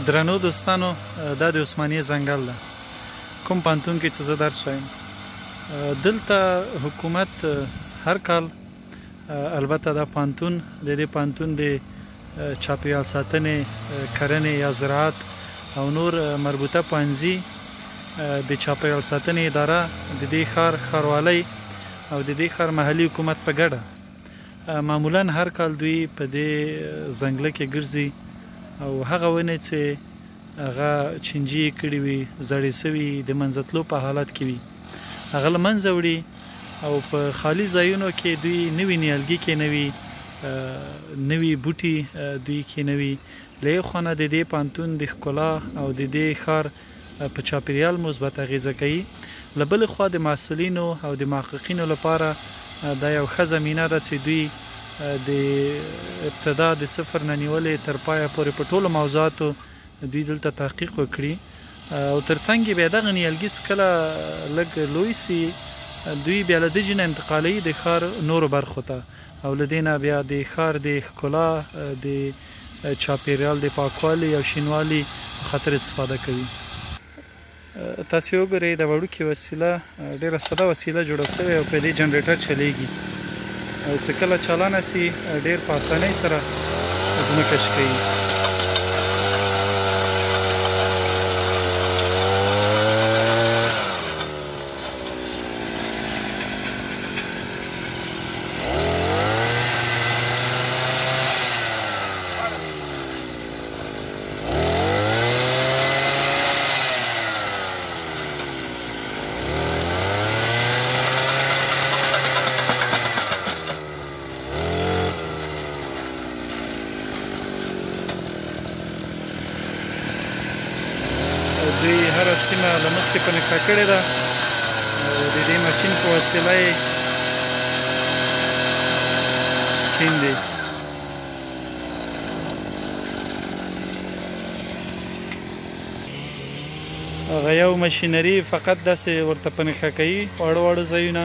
درنو دوستانو، دا د عثماني ځنګل ده، کوم پوهنتون کې چې زه درس وایم. دلته حکومت هر کال البته دا پوهنتون د دې پوهنتون د چاپیریال ساتنې، کرنې یا زراعت او نور مربوطه پوهنځي د چاپیریال ساتنې اداره د دې ښار ښاروالۍ او د دې ښار محلي حکومت په ګډه معمولا هر کال دوی په دې ځنګله کې ګرځي او هغه ونې چې هغه چینجي کړي وي، زړې سوي د منځه تلو په حالت کې وي، هغه له منځه وړي او په خالي ځایونو کې دوی نوي نیالګي کېنوي، نوي بوټي دوی کېنوي. له یوې خوا نه د دې پوهنتون د ښکلا او د دې ښار په چاپیریال مثبت اغېزه کوي، له بلې خوا د محصلینو او د محققینو لپاره دا یو ښه زمینه ده چې دوی د ابتدا د صفر نه نیولې تر پایه پورې په ټولو موضوعاتو دوی دلته تحقیق وکړي او ترڅنګ یې بیا دغه نیالګي چې کله لږ لوی سي دوی بیا له دې نه انتقالوي د ښار نورو برخو ته او له دې نه بیا د ښار د ښکلا، د چاپیریال د پاکوالي او شینوالي په خاطر استفاده کوي. تاسې وګورئ د وړوکې وسیله، ډېره ساده وسیله جوړه شوې او په دې جنریټر چلیږي او چې کله چالانه سي ډېر په اسانۍ سره ځمکه شکوي. دوی هره سیمه له مخکې په نښه کړې ده او د دې ماشین په وسیله یې کیندي. هغه یو ماشینري فقط داسې ورته په نښه کوي واړه واړه ځایونه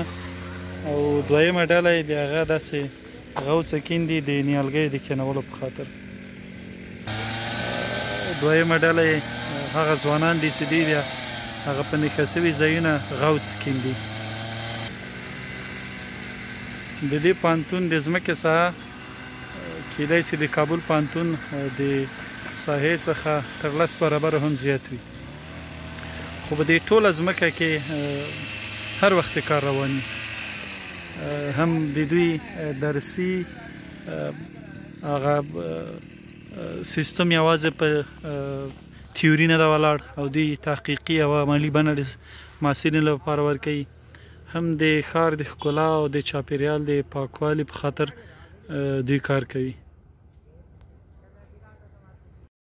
او دویمه ډله یې بیا هغه داسې غوڅه کیندي د نیالګیو د کېنولو په خاطر. دویمه ډله یې هغه ځوانان دي چې دوی بیا هغه په نښه سوي ځایونه غوڅ کیندي. د دې پوهنتون د ځمکې ساحه کیدای شي د کابل پوهنتون د ساحې څخه تر 10 برابره هم زیات وي، خو په دې ټوله ځمکه کې هر وخت کار روان وي. هم د دوی درسي هغه سیستم یوازې په تیوري نه ده ولاړ او دوی تحقیقي او عملي بڼه د محصلینو لپاره ورکوي، هم د ښار د ښکلا او د چاپیریال د پاکوالي په خاطر دوی کار کوي.